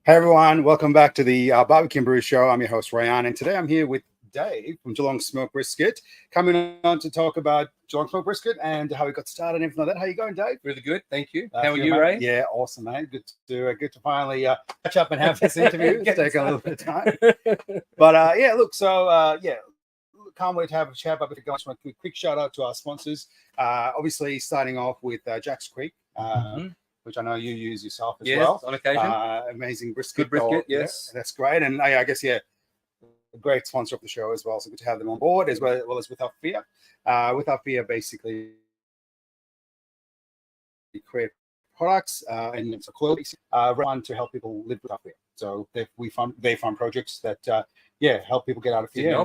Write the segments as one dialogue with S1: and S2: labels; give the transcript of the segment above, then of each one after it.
S1: Hey everyone, welcome back to the BBQ Brews show. I'm your host Ryan, and today I'm here with Dave from Geelong Smoked Brisket, coming on to talk about Geelong Smoked Brisket and how we got started and everything like that. How you going, Dave?
S2: Really good, thank you. How are you, mate?
S1: Ray? Yeah, awesome, mate. Good to finally catch up and have this interview. It's taken a little bit of time, but yeah, look. So yeah, can't wait to have a chat. But guys, want a quick shout out to our sponsors. Obviously, starting off with Jack's Creek. Which I know you use yourself as well.
S2: On occasion.
S1: Amazing brisket.
S2: Good brisket, yes.
S1: Yeah, that's great. And I guess, yeah, a great sponsor of the show as well. So good to have them on board, as well as Without Fear. Without Fear, basically, create products and it's a clothing run to help people live without fear. So they fund projects that help people get out of fear.
S2: I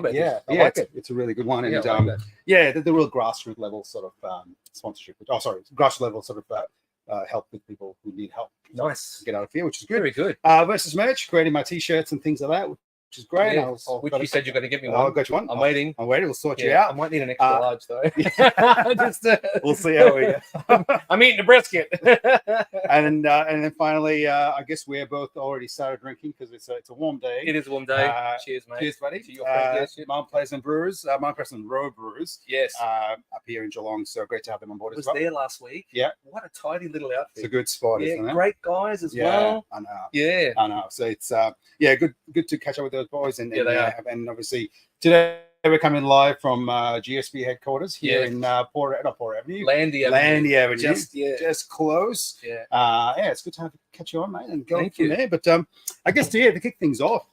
S2: like it.
S1: It's a really good one. And
S2: I like
S1: the real grassroots level sort of sponsorship. Grassroots level sort of help with people who need help.
S2: Nice.
S1: Get out of fear, which is good.
S2: Very good.
S1: Versus merch, creating my t-shirts and things like that, which is great.
S2: Yeah. Which you said you're going to get me one.
S1: I'll get you one.
S2: I'm waiting.
S1: We'll sort you out.
S2: I might need an extra large though.
S1: We'll see how we go.
S2: I'm eating the brisket.
S1: and then finally, I guess we're both already started drinking because it's a warm day.
S2: It is a warm day. Cheers, mate.
S1: Cheers, buddy.
S2: To your friend,
S1: Mount Pleasant Brewers, Mount Pleasant Road Brewers.
S2: Yes.
S1: Up here in Geelong. So great to have them on board as well.
S2: I was there last week.
S1: Yeah.
S2: What a tidy little outfit.
S1: It's a good spot, isn't it?
S2: Great guys as well.
S1: I know.
S2: Yeah.
S1: I know. So it's good to catch up with those boys and
S2: they are.
S1: And obviously today we're coming live from GSB headquarters here in Port Avenue.
S2: Landy
S1: Avenue.
S2: Just
S1: close.
S2: Yeah.
S1: It's good to catch you on, mate, and go from there. But I guess to kick things off,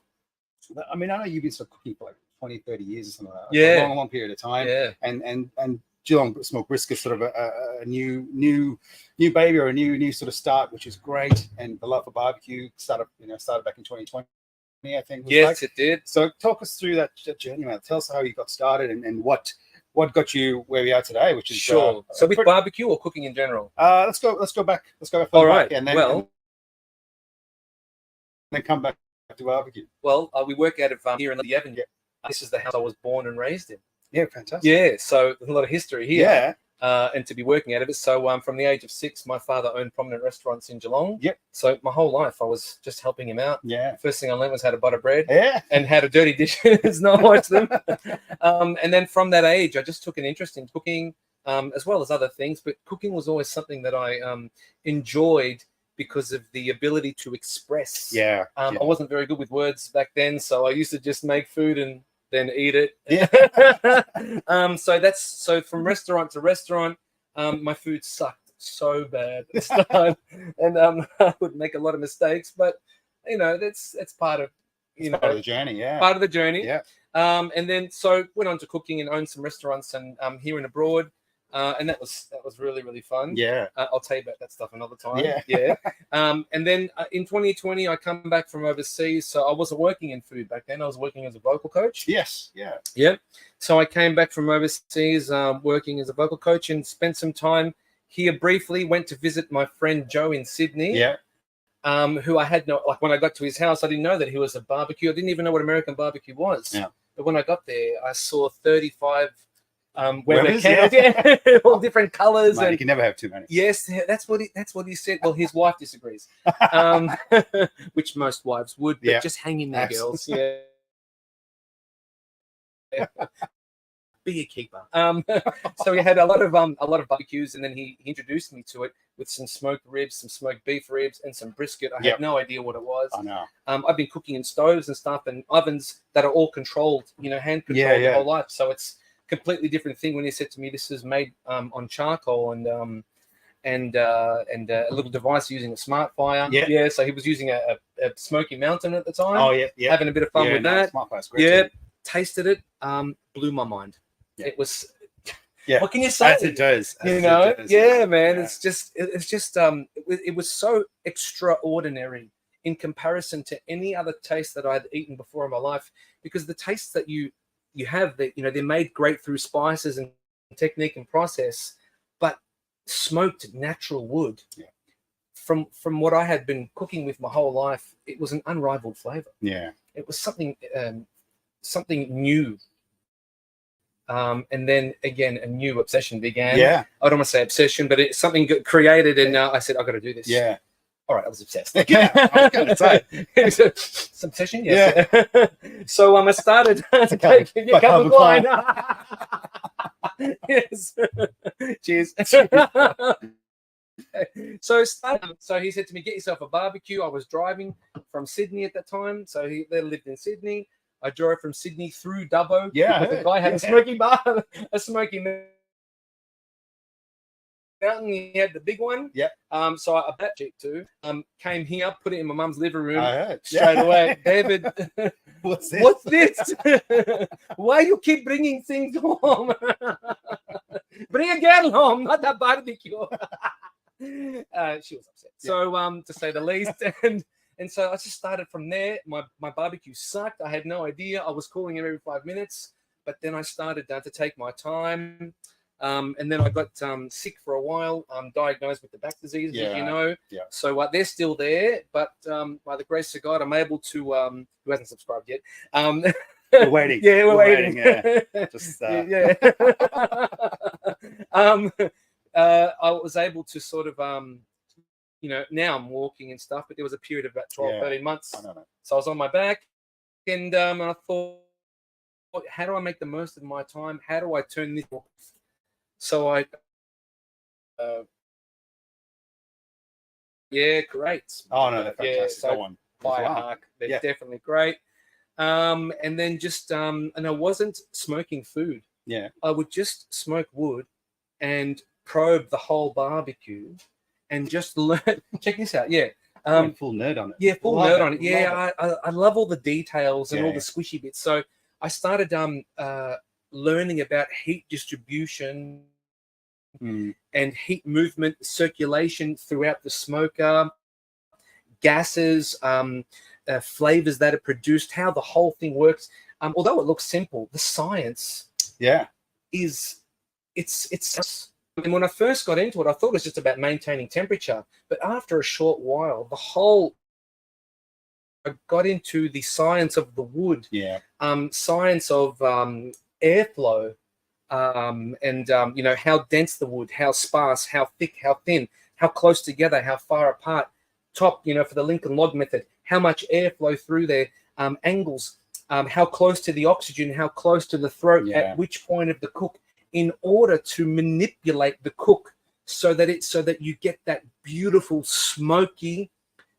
S1: I mean, I know you've been sort of cooking for like 20, 30 years or something like that.
S2: Yeah.
S1: A long period of time.
S2: Yeah.
S1: And Geelong Smoked Brisket is sort of a new baby or a new sort of start, which is great. And the love for barbecue started back in 2020. I think.
S2: Yes, it did.
S1: So talk us through that journey, man. Tell us how you got started and what got you where we are today, which is
S2: sure. So with barbecue or cooking in general?
S1: Let's go back.
S2: All right.
S1: And then then come back to barbecue.
S2: Well, we work out of here in the Avenue. Yeah. This is the house I was born and raised in.
S1: Yeah, fantastic.
S2: Yeah, so there's a lot of history here.
S1: Yeah.
S2: And to be working out of it. So from the age of 6, my father owned prominent restaurants in Geelong.
S1: Yep.
S2: So my whole life I was just helping him out.
S1: Yeah.
S2: First thing I learned was how to butter bread.
S1: Yeah.
S2: And how to dirty dishes, not wash them. And then from that age, I just took an interest in cooking, as well as other things. But cooking was always something that I enjoyed because of the ability to express.
S1: Yeah.
S2: I wasn't very good with words back then, so I used to just make food and then eat it.
S1: Yeah.
S2: So from restaurant to restaurant, my food sucked so bad at the start, and I would make a lot of mistakes. But that's part of
S1: part of the journey. Yeah.
S2: Part of the journey.
S1: Yeah.
S2: And then so went on to cooking and owned some restaurants and here and abroad. And that was really, really fun.
S1: Yeah.
S2: I'll tell you about that stuff another time.
S1: Yeah.
S2: And then in 2020, I come back from overseas. So I wasn't working in food back then. I was working as a vocal coach.
S1: Yes. Yeah.
S2: Yeah. So I came back from overseas working as a vocal coach and spent some time here briefly. Went to visit my friend Joe in Sydney.
S1: Yeah.
S2: Who I had when I got to his house, I didn't know that he was a barbecue. I didn't even know what American barbecue was.
S1: Yeah.
S2: But when I got there, I saw 35
S1: Weathers,
S2: all different colors.
S1: Man, you can never have too many.
S2: Yes, that's what he said. Well, his wife disagrees, which most wives would. But just hang in there, girls. Yeah. Be a keeper. So we had a lot of barbecues, and then he introduced me to it with some smoked ribs, some smoked beef ribs, and some brisket. I had no idea what it was.
S1: I know.
S2: I've been cooking in stoves and stuff and ovens that are all controlled, hand controlled the whole life. So it's completely different thing when he said to me, "This is made on charcoal and a little device using a smart fire." Yeah. So he was using a Smoky Mountain at the time.
S1: Oh yeah.
S2: Having a bit of fun with that.
S1: Smart fire's great.
S2: Tasted it. Blew my mind. Yeah. It was.
S1: Yeah.
S2: What can you say?
S1: As it does.
S2: Man.
S1: Yeah.
S2: It was so extraordinary in comparison to any other taste that I had eaten before in my life, because the tastes that you have that they're made great through spices and technique and process, but smoked natural wood from what I had been cooking with my whole life, it was an unrivaled flavor. It was something new. And then again, a new obsession began. I don't want to say obsession, but it's something created, and I said, I got to do this. All right, I was obsessed.
S1: Yeah, I was gonna say.
S2: It's obsession, yes. Yeah. So I started taking a cup of wine. Yes. Cheers. So he said to me, "Get yourself a barbecue." I was driving from Sydney at that time, so they lived in Sydney. I drove from Sydney through Dubbo.
S1: Yeah,
S2: because the guy had a smoky bar, a smoky mountain. He had the big one.
S1: Yeah.
S2: So I bet cheap too. Came here, put it in my mum's living room.
S1: I heard.
S2: Straight away. David,
S1: what's this?
S2: What's this? Why you keep bringing things home? Bring a girl home, not a barbecue. She was upset. Yeah. So to say the least. And so I just started from there. My barbecue sucked. I had no idea. I was calling him every 5 minutes, but then I started to take my time. And then I got sick for a while, diagnosed with the back disease, as you know.
S1: Yeah.
S2: So they're still there, but by the grace of God, I'm able to, who hasn't subscribed yet.
S1: We're waiting.
S2: Yeah, we're waiting.
S1: Yeah. Just,
S2: yeah. I was able to sort of, now I'm walking and stuff, but there was a period of about 12, 13 months.
S1: I know.
S2: So I was on my back, and I thought, how do I make the most of my time? How do I turn this off? So I, great.
S1: Oh no, they're fantastic.
S2: Yeah, so
S1: Go on.
S2: Firehark, they're definitely great. And then just, and I wasn't smoking food.
S1: Yeah.
S2: I would just smoke wood and probe the whole barbecue and just learn. Check this out. Yeah.
S1: Full nerd on it.
S2: Yeah, full nerd on it. Yeah, I love all the details and all the squishy bits. So I started learning about heat distribution and heat movement, circulation throughout the smoker, gases, flavors that are produced, how the whole thing works. Although it looks simple, the science is it's. And when I first got into it, I thought it was just about maintaining temperature. But after a short while, I got into the science of the wood, science of airflow, and how dense the wood, how sparse, how thick, how thin, how close together, how far apart. Top, for the Lincoln log method, how much airflow through there, angles, how close to the oxygen, how close to the throat, at which point of the cook, in order to manipulate the cook so that you get that beautiful smoky,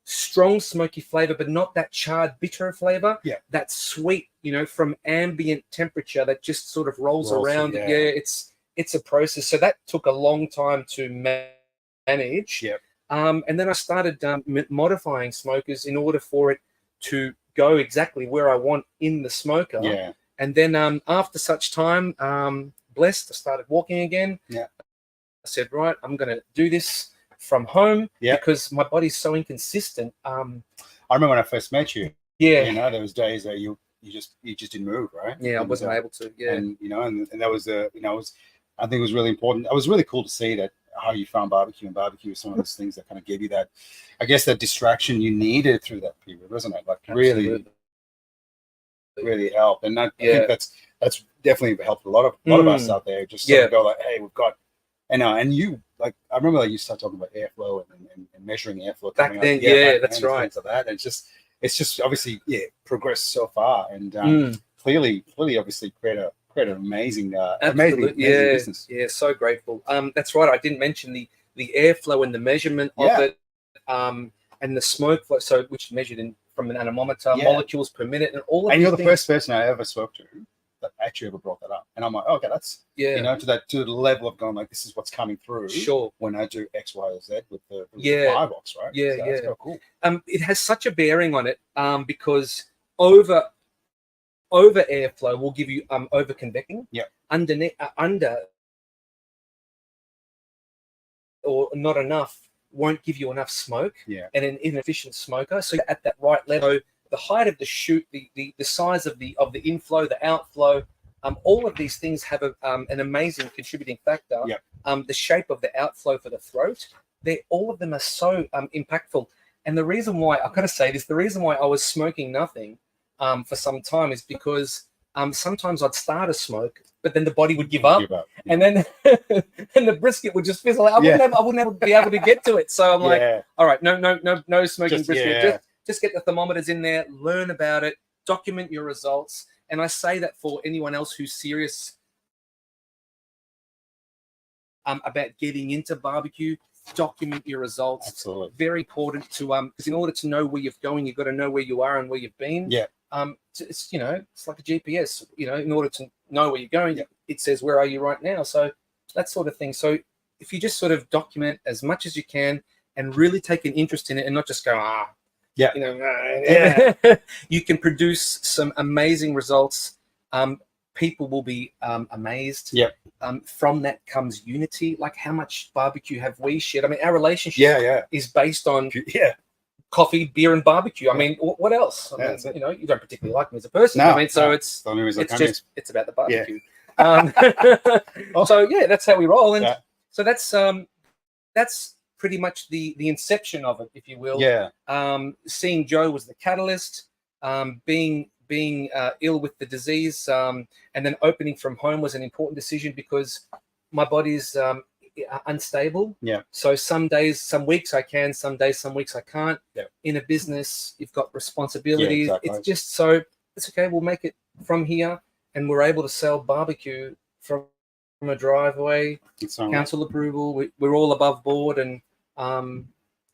S2: strong smoky flavor, but not that charred bitter flavor. Yeah, that sweet, from ambient temperature that just sort of rolls around. It's a process. So that took a long time to manage. Yeah. And then I started modifying smokers in order for it to go exactly where I want in the smoker. Yeah. And then after such time, blessed, I started walking again. Yeah. I said, right, I'm going to do this from home because my body's so inconsistent. I
S1: remember when I first met you.
S2: Yeah.
S1: There was days that you just didn't move, right?
S2: Yeah, I wasn't able to. Yeah.
S1: And and that was I think it was really important. It was really cool to see that how you found barbecue, and barbecue was some of those things that kind of gave you that, I guess, that distraction you needed through that period, wasn't it? Like really helped. And I think that's definitely helped a lot of us out there. Just sort of go like, hey, we've got, and you, like, I remember you started talking about airflow and measuring airflow
S2: back then. That's right.
S1: Things like that. And it's just obviously progressed so far, and clearly obviously create an amazing business.
S2: Yeah, so grateful. That's right. I didn't mention the airflow and the measurement of it, and the smoke flow. So which measured from an anemometer, molecules per minute, and all of.
S1: And you're the first person I ever spoke to that actually ever brought that up. And I'm like, okay, that's to the level of going like, this is what's coming through. Sure. When I do X, Y, or Z with the firebox, right? Yeah, so that's so cool.
S2: It has such a bearing on it, because over airflow will give you over convecting. Yeah. Under or not enough won't give you enough smoke. Yeah. And an inefficient smoker. So at that right level, the height of the chute, the size of the inflow, the outflow, all of these things have an amazing contributing factor. Yeah. The shape of the outflow for the throat, all of them are so impactful. And the reason why I was smoking nothing for some time is because sometimes I'd start a smoke, but then the body would give up.
S1: Yeah.
S2: And then and the brisket would just fizzle out. I wouldn't ever be able to get to it. So I'm like, all right, no smoking brisket. Just get the thermometers in there, learn about it, document your results. And I say that for anyone else who's serious about getting into barbecue, document your results.
S1: Absolutely.
S2: Very important to because in order to know where you're going, you've got to know where you are and where you've been.
S1: Yeah.
S2: It's it's like a GPS. In order to know where you're going, it says where are you right now. So that sort of thing. So if you just sort of document as much as you can and really take an interest in it and not just go you can produce some amazing results. People will be amazed.
S1: Yep.
S2: From that comes unity. Like, how much barbecue have we shared? I mean, our relationship is based on coffee, beer, and barbecue. I mean, what else? I mean, you don't particularly like me as a person.
S1: No,
S2: I mean, so it's about the barbecue. So that's how we roll. And so that's pretty much the inception of it, if you will. Seeing Joe was the catalyst. Being ill with the disease, and then opening from home was an important decision because my body's unstable. So some days, some weeks I can, some days, some weeks I can't. In a business, you've got responsibilities. It's just so it's okay. We'll make it from here, and we're able to sell barbecue from a driveway, council approval. We're all above board, and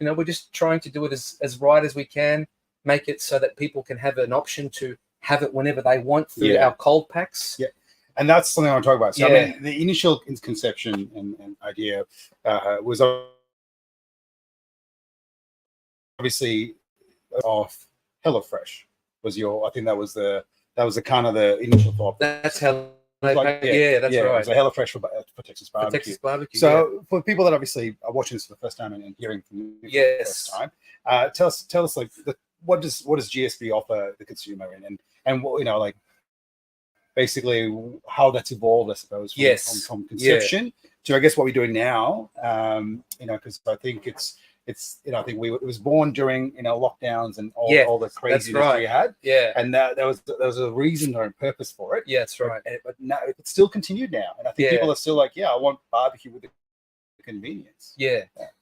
S2: we're just trying to do it as right as we can. Make it so that people can have an option to have it whenever they want through our cold packs.
S1: And that's something I want to talk about. So, I mean, the initial conception and idea was obviously of HelloFresh. I think that was the kind of the initial thought.
S2: That's how.
S1: That's right.
S2: It
S1: was a HelloFresh for Texas BBQ.
S2: Texas BBQ.
S1: So, for people that obviously are watching this for the first time and hearing from you for the first time, tell us like what does GSB offer the consumer and what basically how that's evolved, I suppose, from conception to I guess what we're doing now. Because I think it's I think it was born during lockdowns and all the craziness we had. And there was a reason or a purpose for it.
S2: That's right.
S1: But now it's still continued now, and I think people are still like, I want barbecue with the convenience.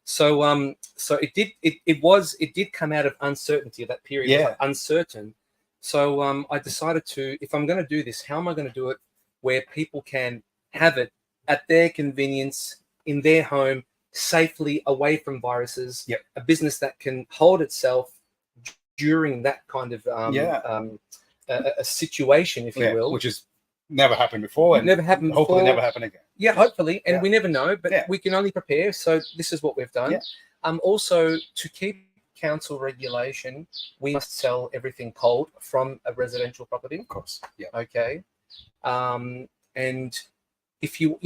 S2: So so it did come out of uncertainty. That period was like uncertain. So I decided if I'm going to do this, how am I going to do it where people can have it at their convenience in their home, safely, away from viruses. A business that can hold itself during that kind of a situation, if you will,
S1: which has never happened before, and hopefully never happen again.
S2: Hopefully, and we never know, but we can only prepare. So this is what we've done. Also, to keep council regulation, we must sell everything cold from a residential property.
S1: Of course.
S2: Okay. And if you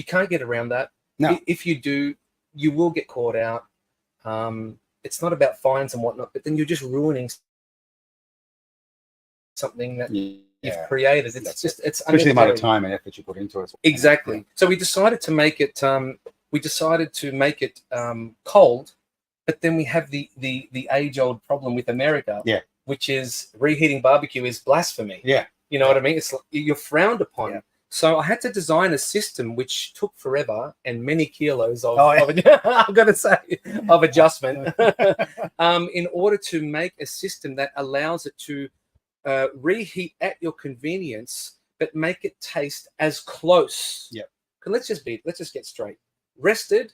S2: can't get around that.
S1: No.
S2: If you do, you will get caught out. It's not about fines and whatnot, but then you're just ruining something that you've created. It's
S1: especially the amount of time and effort you put into it.
S2: Exactly. So we decided to make it. Cold, but then we have the age-old problem with America, which is reheating barbecue is blasphemy. You know what I mean? It's you're frowned upon. So I had to design a system which took forever and many kilos of I've got to say, of adjustment in order to make a system that allows it to reheat at your convenience, but make it taste as close. Let's just get straight. Rested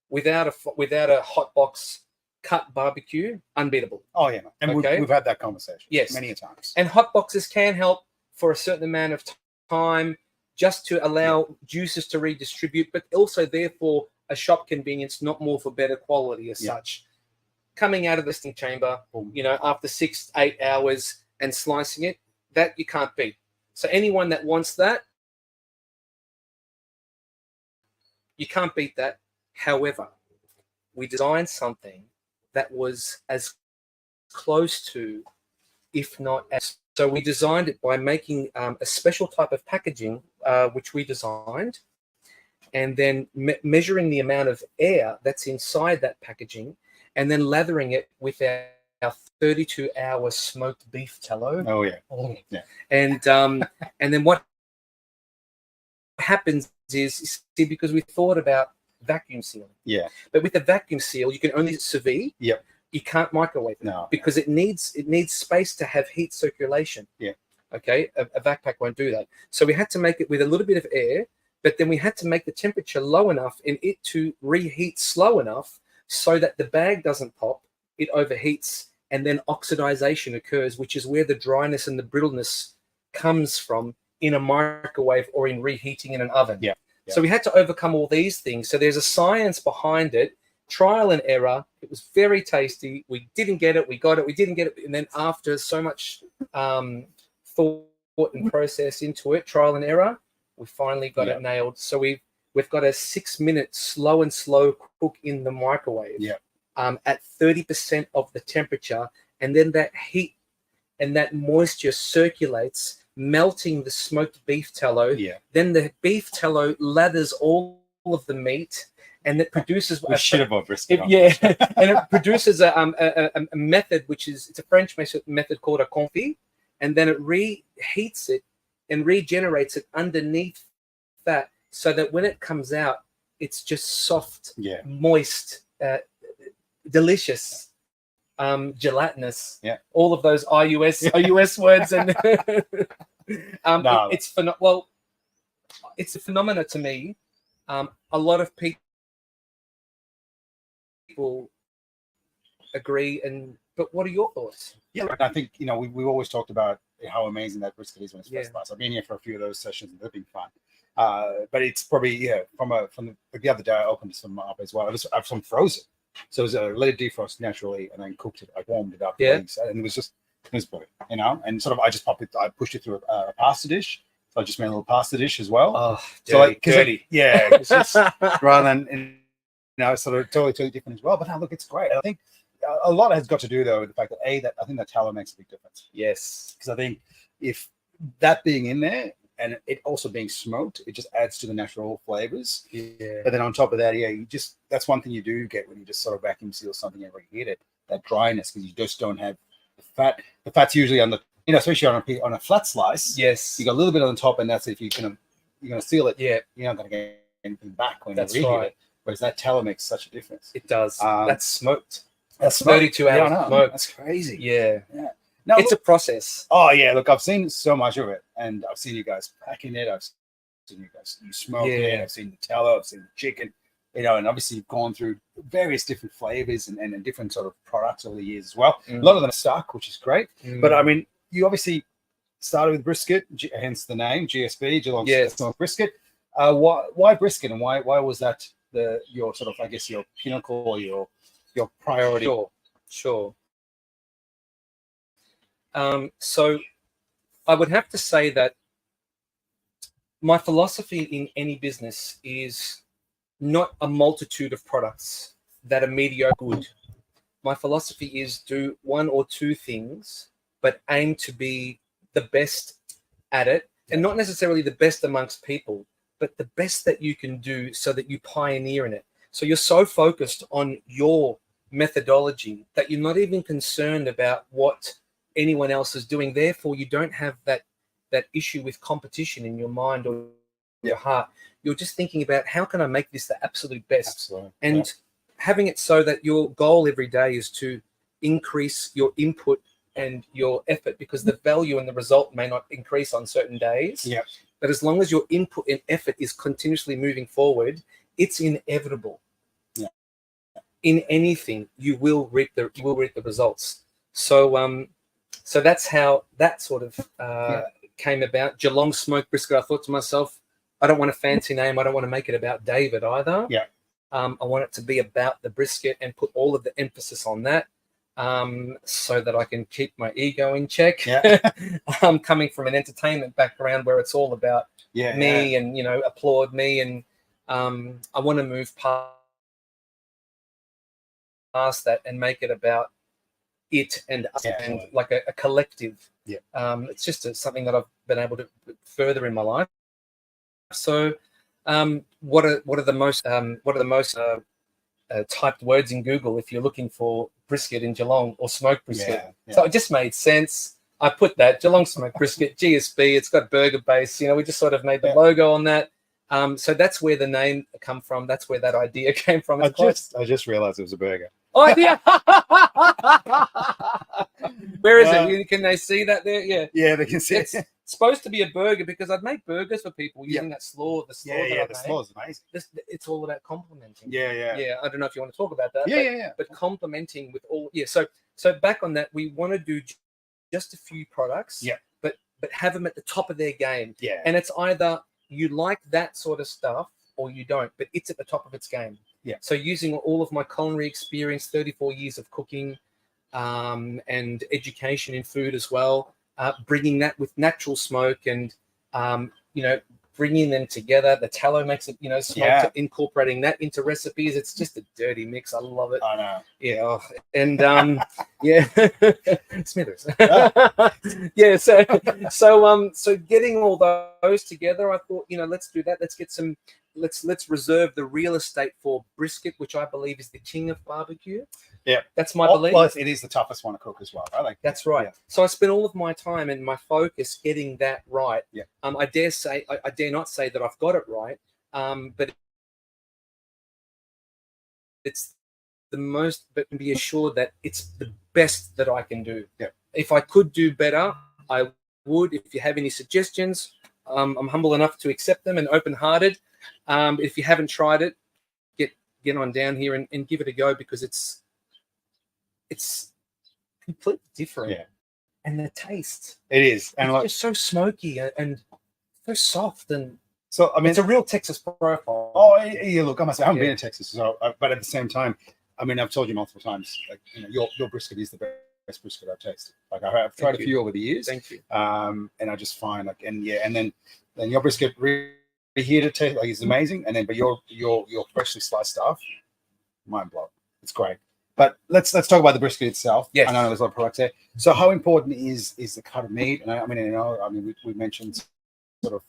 S2: without a hot box cut barbecue, unbeatable.
S1: And we've had that conversation many times.
S2: And hot boxes can help for a certain amount of time, just to allow juices to redistribute, but also therefore a shop convenience, not more for better quality as such. Coming out of the listing chamber, after 6-8 hours and slicing it, that you can't beat. So anyone that wants that, you can't beat that. However, we designed something that was as close to, if not as. So we designed it by making a special type of packaging, which we designed, and then measuring the amount of air that's inside that packaging, and then lathering it with our 32-hour smoked beef tallow.
S1: Oh yeah.
S2: Oh.
S1: Yeah.
S2: And then what happens is, see, because we thought about vacuum sealing.
S1: Yeah.
S2: But with the vacuum seal, you can only sous vide.
S1: Yep.
S2: You can't microwave it.
S1: No.
S2: Because it needs space to have heat circulation.
S1: Yeah.
S2: Okay. A vac pack won't do that. So we had to make it with a little bit of air, but then we had to make the temperature low enough in it to reheat slow enough so that the bag doesn't pop, it overheats, and then oxidization occurs, which is where the dryness and the brittleness comes from in a microwave or in reheating in an oven.
S1: Yeah. Yeah.
S2: So we had to overcome all these things. So there's a science behind it, trial and error. It was very tasty. We didn't get it. We got it. We didn't get it. And then after so much thought and process into it, trial and error, we finally got it nailed. So we've got a 6-minute slow cook in the microwave at 30% of the temperature. And then that heat and that moisture circulates, melting the smoked beef tallow. Yeah. Then the beef tallow lathers all of the meat, and it produces
S1: we should have bought brisket.
S2: And it produces a method, it's a French method called a confit, and then it reheats it and regenerates it underneath that, so that when it comes out, it's just soft, moist, delicious. Gelatinous, all of those IUS words, and it's a phenomena to me. A lot of people agree, but what are your thoughts?
S1: Yeah, I think we've always talked about how amazing that brisket is when it's first sliced. I've been here for a few of those sessions, and they've been fun. But it's probably from the other day I opened some up as well. I have some frozen. So it was let it defrost naturally, and then cooked it. I warmed it up, and it was brilliant, And sort of, I pushed it through a pasta dish. So I just made a little pasta dish as well.
S2: Oh,
S1: dirty. It's just, rather than sort of totally different as well. But now look, it's great. I think a lot has got to do though with the fact that I think that tallow makes a big difference.
S2: Yes,
S1: because I think if that being in there, and it also being smoked, it just adds to the natural flavors. Yeah. But then on top of that, that's one thing you do get when you just sort of vacuum seal something and reheat it, that dryness, because you just don't have the fat. The fat's usually on the, especially on a flat slice.
S2: Yes.
S1: You got a little bit on the top, and that's if you're gonna seal it.
S2: Yeah.
S1: You're not gonna get anything back when
S2: that's
S1: you reheat
S2: right.
S1: it. Whereas that tallow makes such a difference.
S2: It does. That's smoked.
S1: That's
S2: 32 hours smoked.
S1: That's crazy.
S2: Yeah.
S1: Yeah.
S2: Now, it's a process.
S1: Oh yeah, look, I've seen so much of it, and I've seen you guys packing it. I've seen you guys smoke it. I've seen the tallow. I've seen the chicken. And obviously you've gone through various different flavors and different sort of products over the years as well. A lot of them are stuck, which is great. But I mean, you obviously started with brisket, hence the name GSB, Geelong Smoked Brisket. Why brisket, and why was that your sort of, I guess, your pinnacle or your priority?
S2: Sure. So I would have to say that my philosophy in any business is not a multitude of products that are mediocre good. My philosophy is do one or two things, but aim to be the best at it, and not necessarily the best amongst people, but the best that you can do so that you pioneer in it. So you're so focused on your methodology that you're not even concerned about what anyone else is doing. Therefore, you don't have that issue with competition in your mind or your heart. You're just thinking about, how can I make this the absolute best?
S1: Absolutely.
S2: And having it so that your goal every day is to increase your input and your effort, because the value and the result may not increase on certain days.
S1: Yeah.
S2: But as long as your input and effort is continuously moving forward, it's inevitable.
S1: Yeah.
S2: In anything, you will reap the results. So so that's how that sort of came about. Geelong Smoked Brisket. I thought to myself, I don't want a fancy name. I don't want to make it about David either.
S1: Yeah.
S2: I want it to be about the brisket and put all of the emphasis on that, so that I can keep my ego in check.
S1: Yeah.
S2: I'm coming from an entertainment background where it's all about me and, applaud me. And I want to move past that and make it about it and us and like a collective.
S1: Yeah.
S2: It's just something that I've been able to further in my life. So what are the most typed words in Google if you're looking for brisket in Geelong or smoked brisket.
S1: Yeah, yeah.
S2: So it just made sense. I put that Geelong Smoked Brisket, GSB. It's got burger base. We just sort of made the logo on that. So that's where the name come from. That's where that idea came from.
S1: I just realized it was a burger.
S2: Oh, yeah. Where is it? Can they see that there? Yeah.
S1: Yeah, they can see
S2: it's supposed to be a burger because I'd make burgers for people using that slaw. The slaw
S1: the slaw is amazing.
S2: It's all about complimenting.
S1: Yeah.
S2: I don't know if you want to talk about that.
S1: Yeah.
S2: But complimenting with all. Yeah. So back on that, we want to do just a few products.
S1: Yeah.
S2: But have them at the top of their game.
S1: Yeah.
S2: And it's either you like that sort of stuff or you don't, but it's at the top of its game.
S1: Yeah.
S2: So using all of my culinary experience, 34 years of cooking, and education in food as well, bringing that with natural smoke and bringing them together. The tallow makes it, smoked, incorporating that into recipes. It's just a dirty mix. I love it.
S1: I know.
S2: Yeah. And Smithers. Yeah. So getting all those together, I thought, let's do that. Let's get some. Let's reserve the real estate for brisket, which I believe is the king of barbecue.
S1: Yeah,
S2: that's my belief.
S1: Well, it is the toughest one to cook as well.
S2: That's right. Yeah. So I spent all of my time and my focus getting that right.
S1: Yeah.
S2: I dare not say that I've got it right. But it's the most. But be assured that it's the best that I can do.
S1: Yeah.
S2: If I could do better, I would. If you have any suggestions, I'm humble enough to accept them and open-hearted. If you haven't tried it, get on down here and give it a go because it's completely different.
S1: Yeah.
S2: And the taste.
S1: It is. And
S2: it's just so smoky and so soft. And
S1: so, I mean,
S2: it's a real Texas profile.
S1: Oh, yeah, look, I must say, I haven't been to Texas, but at the same time, I mean, I've told you multiple times, like, your brisket is the best brisket I've tasted. Like, I've tried a few over the years.
S2: Thank you.
S1: And I just find, like, and then your brisket reheated taste, like, is amazing. And then, but your freshly sliced stuff, mind blowing. It's great. But let's talk about the brisket itself.
S2: Yes.
S1: I know there's a lot of products there. So how important is the cut of meat? And we mentioned sort of,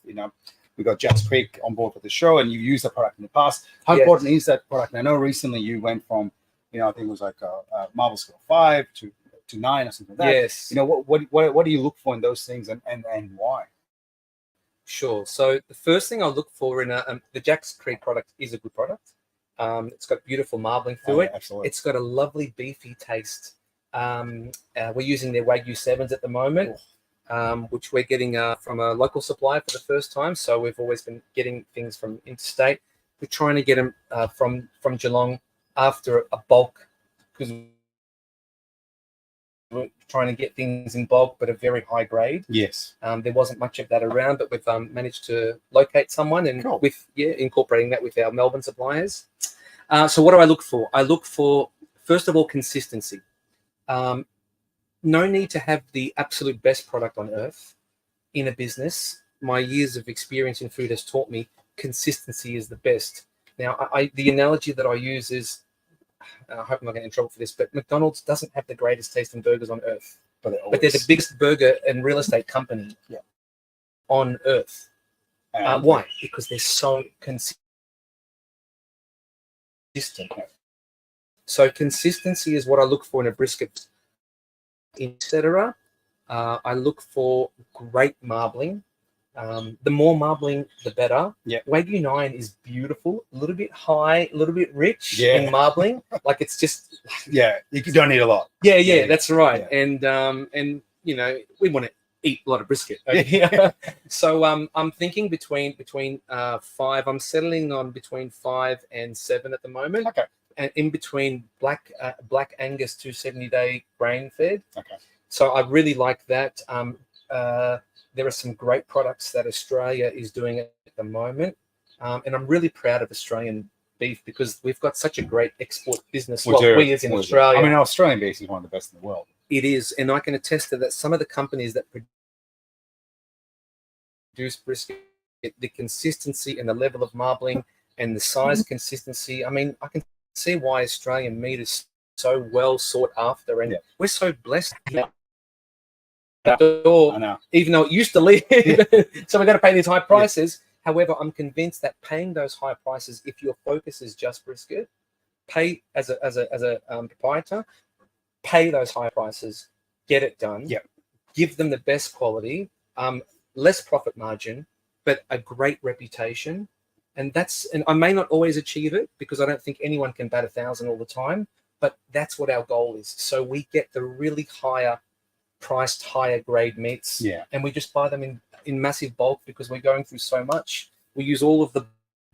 S1: we got Jack's Creek on board with the show, and you've used the product in the past. How important is that product? And I know recently you went from, I think it was like a Marble Scale 5 to 9 or something like that.
S2: Yes.
S1: What do you look for in those things and why?
S2: Sure. So the first thing I look for in the Jack's Creek product is a good product. It's got beautiful marbling through it.
S1: Absolutely.
S2: It's got a lovely beefy taste. We're using their Wagyu 7s at the moment, which we're getting from a local supplier for the first time. So we've always been getting things from interstate. We're trying to get them from Geelong after a bulk because we're trying to get things in bulk, but a very high grade.
S1: Yes.
S2: There wasn't much of that around, but we've managed to locate someone and incorporating that with our Melbourne suppliers. So what do I look for? I look for, first of all, consistency. No need to have the absolute best product on earth in a business. My years of experience in food has taught me consistency is the best. Now, the analogy that I use is, I hope I'm not getting in trouble for this, but McDonald's doesn't have the greatest tasting burgers on earth, but they're the biggest burger and real estate company on earth. Why? Because they're so consistent. So consistency is what I look for in a brisket, etc. I look for great marbling. The more marbling, the better.
S1: Yeah.
S2: Wagyu 9 is beautiful, a little bit high, a little bit rich in marbling. Like it's just
S1: you don't need a lot.
S2: Yeah, that's right. Yeah. And we want to eat a lot of brisket. So I'm thinking between 5. I'm settling on between 5 and 7 at the moment.
S1: Okay.
S2: And in between Black Angus 270-day grain fed.
S1: Okay.
S2: So I really like that. There are some great products that Australia is doing at the moment. And I'm really proud of Australian beef because we've got such a great export business. We as in Australia.
S1: I mean, Australian beef is one of the best in the world.
S2: It is. And I can attest to that some of the companies that produce brisket, the consistency and the level of marbling and the size consistency. I mean, I can see why Australian meat is so well sought after. And we're so blessed. I know. Even though it used to live, so we've got to pay these high prices. However, I'm convinced that paying those high prices, if your focus is just brisket, pay as a proprietor, pay those high prices, get it done,
S1: Yep.
S2: give them the best quality, less profit margin, but a great reputation. And I may not always achieve it because I don't think anyone can bat 1,000 all the time, but that's what our goal is. So we get the really higher priced, higher grade meats, and we just buy them in massive bulk because we're going through so much. We use all of the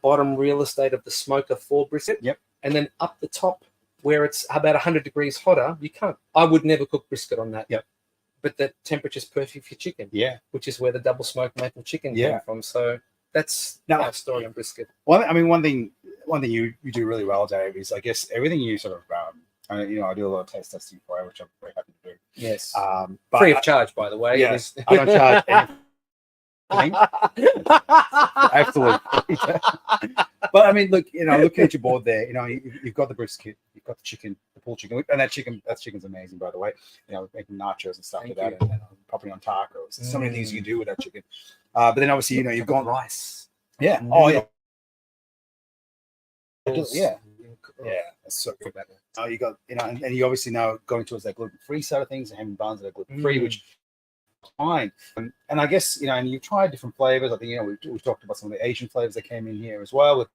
S2: bottom real estate of the smoker for brisket, and then up the top where it's about 100 degrees hotter, I would never cook brisket on that. But the temperature's perfect for chicken, which is where the double smoked maple chicken came from. So that's our story on brisket.
S1: Well, I mean, one thing you do really well, Dave, is I guess everything you sort of, I do a lot of taste testing for you, which I'm very happy to do.
S2: Yes.
S1: But
S2: free of charge, by the way.
S1: Yes, I don't charge anything. Absolutely. But I mean, look, looking at your board there, you've got the brisket, you've got the chicken, the pulled chicken, and that chicken's amazing, by the way. Making nachos and stuff like that, and popping on tacos. So many things you can do with that chicken. But then obviously, you've got
S2: rice.
S1: Yeah. Oh yeah. Yeah. That's so good. You got, and you obviously now going towards that gluten-free side of things and having buns that are gluten-free, which is fine. And I guess, and you've tried different flavors. I think, we've talked about some of the Asian flavors that came in here as well with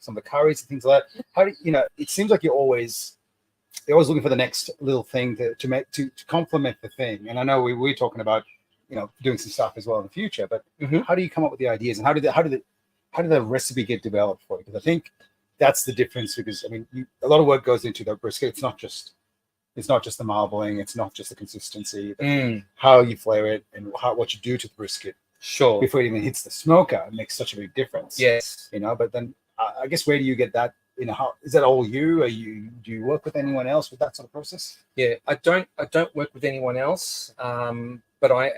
S1: some of the curries and things like that. How do it seems like you're always looking for the next little thing to complement the thing. And I know we're talking about, doing some stuff as well in the future, but how do you come up with the ideas, and how did the recipe get developed for you? Because I think that's the difference, because I mean, a lot of work goes into the brisket. It's not just the marbling, it's not just the consistency, but how you flavor it and what you do to the brisket. Sure. Before it even hits the smoker, it makes such a big difference.
S2: Yes.
S1: But then I guess, where do you get that? How is that all you? Do you work with anyone else with that sort of process?
S2: Yeah, I don't work with anyone else, but I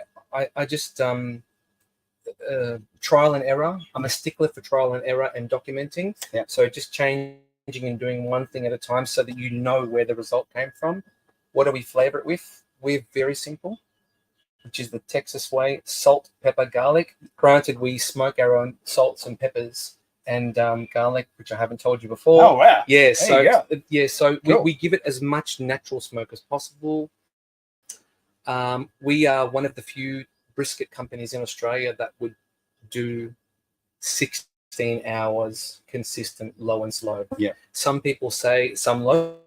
S2: just trial and error. I'm a stickler for trial and error and documenting.
S1: Yeah.
S2: So just changing and doing one thing at a time so that you know where the result came from. What do we flavor it with? We're very simple, which is the Texas way: salt, pepper, garlic. Granted, we smoke our own salts and peppers and garlic, which I haven't told you before.
S1: Oh wow!
S2: Yeah, so
S1: Cool.
S2: we give it as much natural smoke as possible. We are one of the few brisket companies in Australia that would do 16 hours consistent low and slow.
S1: Yeah.
S2: Some local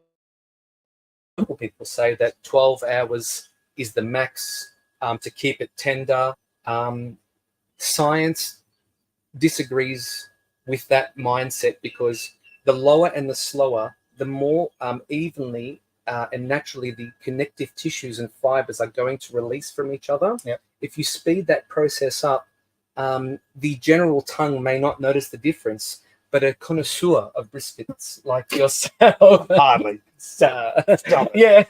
S2: people say that 12 hours is the max to keep it tender. Science disagrees with that mindset, because the lower and the slower, the more evenly and naturally the connective tissues and fibers are going to release from each other.
S1: Yep.
S2: If you speed that process up, the general tongue may not notice the difference, but a connoisseur of briskets like yourself,
S1: Hardly.
S2: Yeah,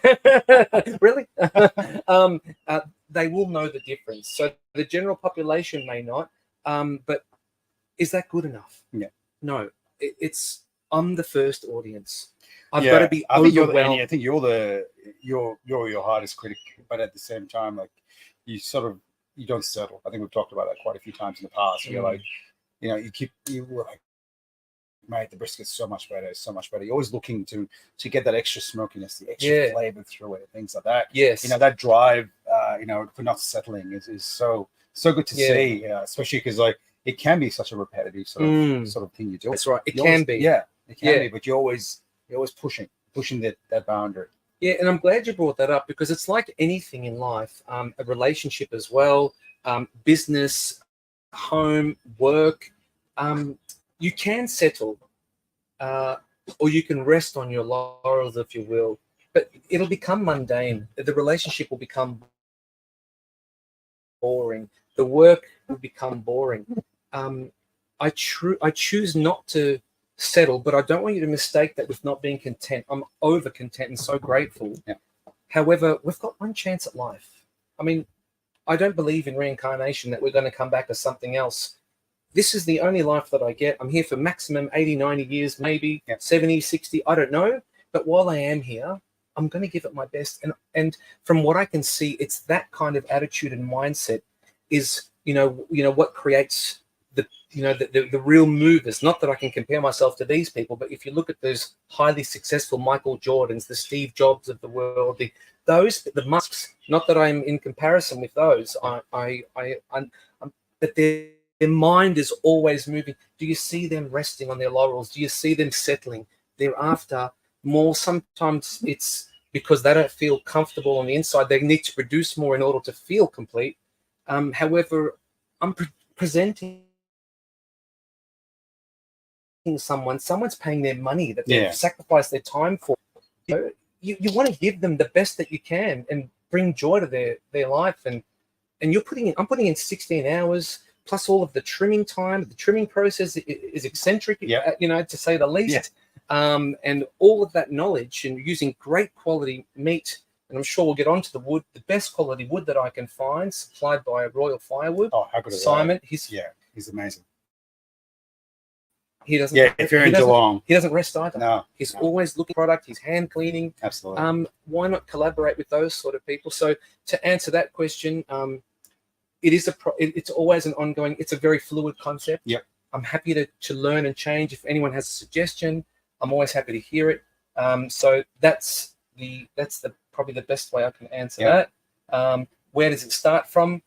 S2: really, they will know the difference. So the general population may not, but is that good enough?
S1: Yeah.
S2: No, I'm the first audience. I've got to be overwhelmed.
S1: I think you're your hardest critic, but at the same time, like, you don't settle. I think we've talked about that quite a few times in the past. You're like, you were like, mate, the brisket's so much better. You're always looking to get that extra smokiness, the extra flavor through it, things like that.
S2: Yes.
S1: That drive, for not settling is so good to see, especially because, like, it can be such a repetitive sort of thing you do.
S2: That's right. It can be.
S1: Yeah, it can be, but you're always pushing that boundary.
S2: Yeah, and I'm glad you brought that up, because it's like anything in life, a relationship as well, business, home, work. You can settle, or you can rest on your laurels, if you will, but it'll become mundane. The relationship will become boring. The work will become boring. I choose not to settle, but I don't want you to mistake that with not being content. I'm over content and so grateful.
S1: Yeah.
S2: However, we've got one chance at life. I mean, I don't believe in reincarnation, that we're going to come back as something else. This is the only life that I get. I'm here for maximum 80, 90 years, maybe 70, 60, I don't know. But while I am here, I'm going to give it my best. And from what I can see, it's that kind of attitude and mindset is, what creates the real movers. Not that I can compare myself to these people, but if you look at those highly successful Michael Jordans, the Steve Jobs of the world, the Musks. Not that I'm in comparison with those. But their mind is always moving. Do you see them resting on their laurels? Do you see them settling? They're after more. Sometimes it's because they don't feel comfortable on the inside. They need to produce more in order to feel complete. However, I'm presenting someone's paying their money that they've sacrificed their time for. You want to give them the best that you can and bring joy to their life. And I'm putting in 16 hours plus all of the trimming time. The trimming process is eccentric, to say the least. And all of that knowledge and using great quality meat. And I'm sure we'll get onto the wood, the best quality wood that I can find, supplied by Royal Firewood.
S1: Oh, how good is
S2: Simon,
S1: that? He's amazing.
S2: He doesn't.
S1: Yeah, if you're in Geelong,
S2: he doesn't rest either.
S1: No,
S2: he's always looking at product. He's hand cleaning.
S1: Absolutely.
S2: Why not collaborate with those sort of people? So to answer that question, it's always an ongoing. It's a very fluid concept.
S1: Yep.
S2: I'm happy to learn and change. If anyone has a suggestion, I'm always happy to hear it. So that's probably the best way I can answer that. Where does it start from?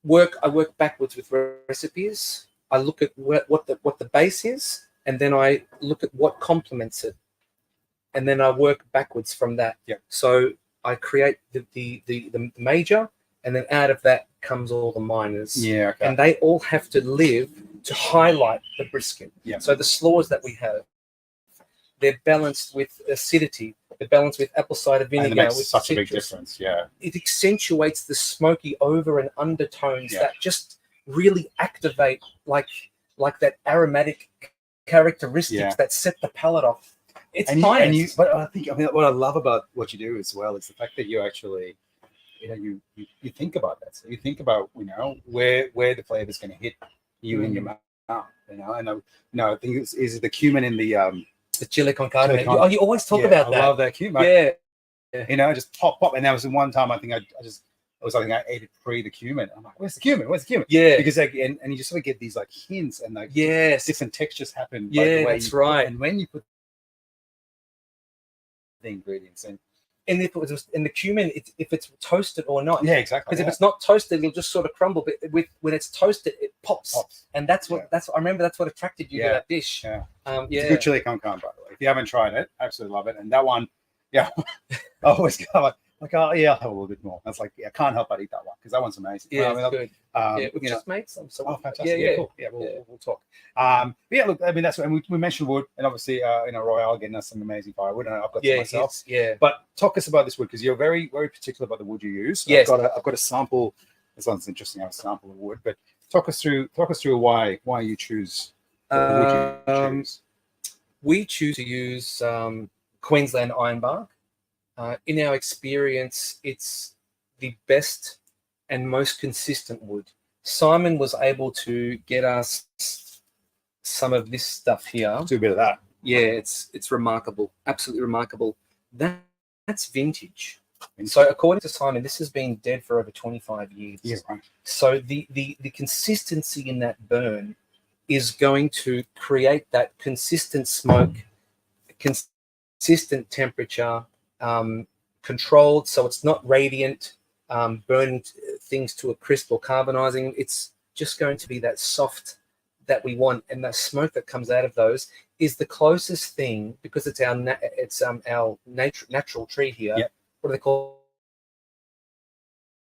S2: I work backwards with recipes. I look at what the base is, and then I look at what complements it, and then I work backwards from that.
S1: Yeah.
S2: So I create the major, and then out of that comes all the minors.
S1: Yeah. Okay.
S2: And they all have to live to highlight the brisket.
S1: Yeah.
S2: So the slaws that we have, they're balanced with acidity. They're balanced with apple cider vinegar.
S1: And it makes
S2: with
S1: such
S2: citrus.
S1: a big difference. Yeah.
S2: It accentuates the smoky over and undertones that just really activate like that aromatic characteristics that set the palate off. It's science.
S1: But I mean, what I love about what you do as well is the fact that you actually, you think about that. So you think about, where the flavor is going to hit you in your mouth. And I think is the cumin in the
S2: chili con carne. Oh, you always talk about that.
S1: I love that cumin.
S2: Yeah.
S1: Just pop. And there was one time I think I ate it pre the cumin. I'm like, where's the cumin?
S2: Yeah.
S1: Because and you just sort of get these like hints and like different textures happen.
S2: Yeah,
S1: by the way
S2: that's right.
S1: And when you put the ingredients in.
S2: And if it was in the cumin, if it's toasted or not.
S1: Yeah, exactly.
S2: Because if it's not toasted, it'll just sort of crumble. But when it's toasted, it pops. And that's what I remember. That's what attracted you to that dish.
S1: Yeah. It's a good chili con carne, by the way. If you haven't tried it, absolutely love it. And that one, I always go like, oh yeah, I'll have a little bit more. That's like, I can't help but eat that one because that one's amazing.
S2: Yeah, it's good. We've just made some. So
S1: fantastic. Yeah, cool. Yeah, we'll talk. Look, I mean, that's and we mentioned wood, and obviously, Royale getting us some amazing firewood, and I've got some myself. But talk us about this wood because you're very, very particular about the wood you use.
S2: Yes.
S1: I've got a sample. This one's interesting. I have a sample of wood, but talk us through why you choose. The wood you choose.
S2: We choose to use Queensland Ironbark. In our experience, it's the best and most consistent wood. Simon was able to get us some of this stuff here.
S1: Do a bit of that.
S2: Yeah, it's remarkable, absolutely remarkable. That's vintage. So according to Simon, this has been dead for over 25 years.
S1: Yeah, right.
S2: So the consistency in that burn is going to create that consistent smoke, consistent temperature, controlled, so it's not radiant, burning things to a crisp or carbonizing. It's just going to be that soft that we want, and that smoke that comes out of those is the closest thing, because it's our natural tree here.
S1: Yep.
S2: What do they call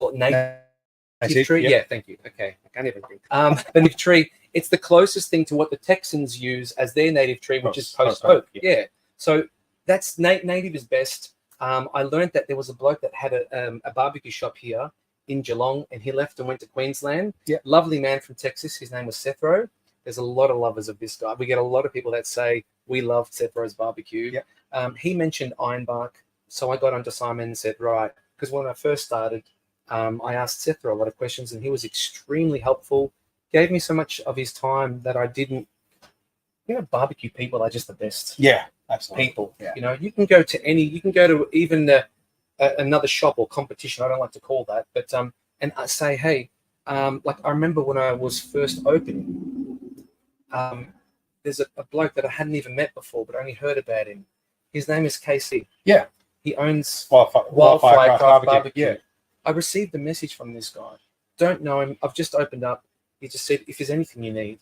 S2: it? Native tree.
S1: Yep.
S2: Yeah, thank you. Okay, I can't even think. The native tree. It's the closest thing to what the Texans use as their native tree, which is post oak. Yeah. So that's native is best. I learned that there was a bloke that had a barbecue shop here in Geelong, and he left and went to Queensland.
S1: Yeah.
S2: Lovely man from Texas. His name was Sethro. There's a lot of lovers of this guy. We get a lot of people that say we love Sethro's barbecue.
S1: Yeah.
S2: He mentioned Ironbark, so I got onto Simon and said, right, because when I first started, I asked Sethro a lot of questions, and he was extremely helpful. Gave me so much of his time that I didn't. Barbecue people are just the best.
S1: Yeah. Absolutely.
S2: People.
S1: Yeah.
S2: You can go to even another shop or competition. I don't like to call that, but and I say, hey, like I remember when I was first opening, there's a bloke that I hadn't even met before, but I only heard about him. His name is KC.
S1: Yeah.
S2: He owns
S1: Wildfire Craft
S2: Barbecue.
S1: Yeah.
S2: I received a message from this guy. Don't know him. I've just opened up. He just said, if there's anything you need.